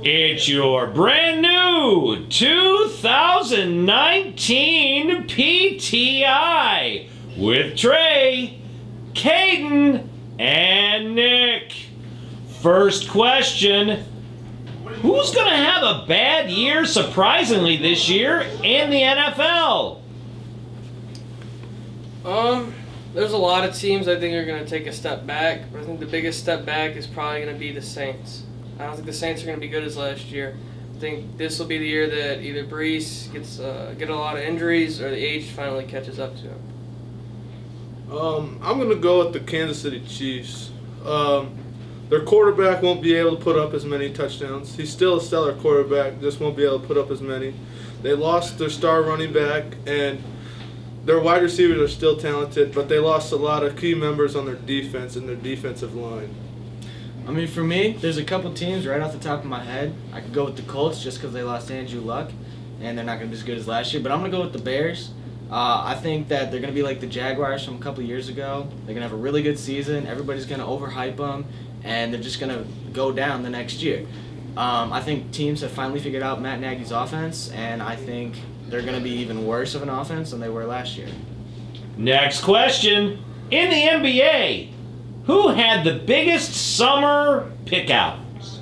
It's your brand new 2019 PTI with Trey, Caden, and Nick. First question, who's going to have a bad year surprisingly this year in the NFL? There's a lot of teams I think are going to take a step back, but I think the biggest step back is probably going to be the Saints. I don't think the Saints are going to be good as last year. I think this will be the year that either Brees gets get a lot of injuries or the age finally catches up to him. I'm going to go with the Kansas City Chiefs. Their quarterback won't be able to put up as many touchdowns. He's still a stellar quarterback, just won't be able to put up as many. They lost their star running back, and their wide receivers are still talented, but they lost a lot of key members on their defense and their defensive line. I mean, for me, there's a couple teams right off the top of my head. I could go with the Colts just because they lost Andrew Luck, and they're not going to be as good as last year. But I'm going to go with the Bears. I think that they're going to be like the Jaguars from a couple years ago. They're going to have a really good season. Everybody's going to overhype them, and they're just going to go down the next year. I think teams have finally figured out Matt Nagy's offense, and I think they're going to be even worse of an offense than they were last year. Next question, in the NBA, who had the biggest summer pickouts?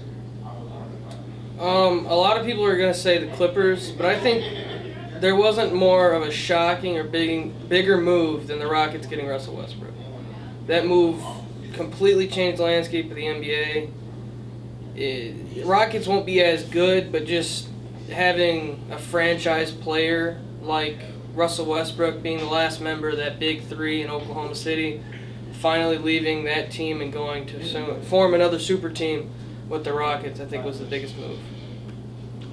A lot of people are going to say the Clippers, but I think there wasn't more of a shocking or bigger move than the Rockets getting Russell Westbrook. That move completely changed the landscape of the NBA. Rockets won't be as good, but just having a franchise player like Russell Westbrook being the last member of that big three in Oklahoma City, finally leaving that team and going to form another super team with the Rockets, I think was the biggest move.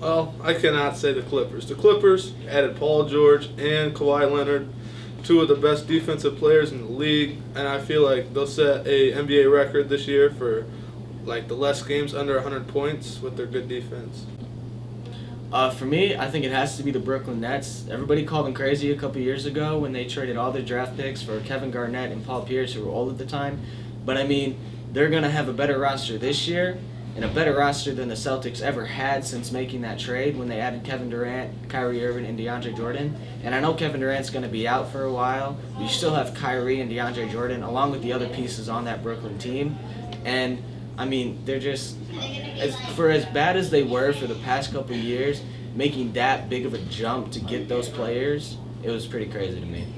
Well, I cannot say the Clippers. The Clippers added Paul George and Kawhi Leonard, two of the best defensive players in the league, and I feel like they'll set a NBA record this year for like the less games under 100 points with their good defense. For me, I think it has to be the Brooklyn Nets. Everybody called them crazy a couple years ago when they traded all their draft picks for Kevin Garnett and Paul Pierce, who were old at the time. But, I mean, they're going to have a better roster this year, and a better roster than the Celtics ever had since making that trade when they added Kevin Durant, Kyrie Irving, and DeAndre Jordan. And I know Kevin Durant's going to be out for a while, but you still have Kyrie and DeAndre Jordan along with the other pieces on that Brooklyn team. And I mean, they're just, as bad as they were for the past couple of years, making that big of a jump to get those players, it was pretty crazy to me.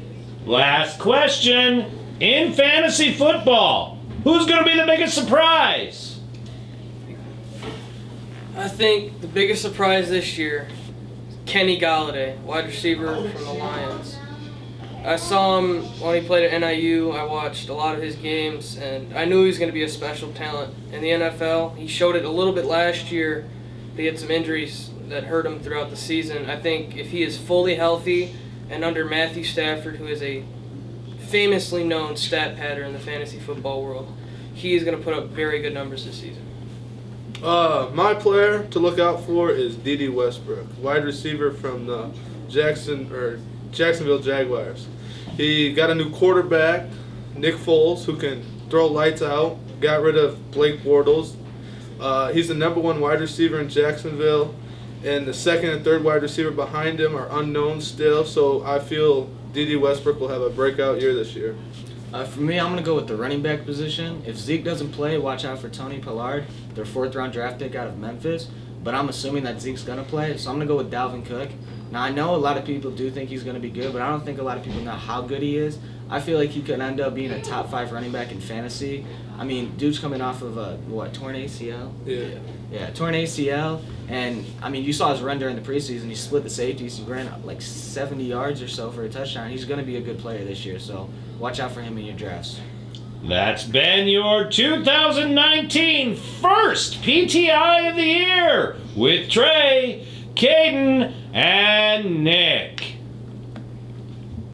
Last question, in fantasy football, who's going to be the biggest surprise? I think the biggest surprise this year is Kenny Galladay, wide receiver from the Lions. I saw him when he played at NIU. I watched a lot of his games, and I knew he was going to be a special talent in the NFL. He showed it a little bit last year. He had some injuries that hurt him throughout the season. I think if he is fully healthy and under Matthew Stafford, who is a famously known stat patter in the fantasy football world, he is going to put up very good numbers this season. My player to look out for is D.D. Westbrook, wide receiver from the Jacksonville Jaguars. He got a new quarterback, Nick Foles, who can throw lights out, got rid of Blake Bortles. He's the #1 wide receiver in Jacksonville, and the second and third wide receiver behind him are unknown still, so I feel D.D. Westbrook will have a breakout year this year. For me, I'm going to go with the running back position. If Zeke doesn't play, watch out for Tony Pollard, their 4th-round draft pick out of Memphis. But I'm assuming that Zeke's going to play, so I'm going to go with Dalvin Cook. Now, I know a lot of people do think he's going to be good, but I don't think a lot of people know how good he is. I feel like he could end up being a top 5 running back in fantasy. I mean, dude's coming off of a, torn ACL? Yeah, torn ACL. And, I mean, you saw his run during the preseason. He split the safeties. He ran like 70 yards or so for a touchdown. He's going to be a good player this year, so watch out for him in your drafts. That's been your 2019 first PTI of the year with Trey, Caden, and Nick.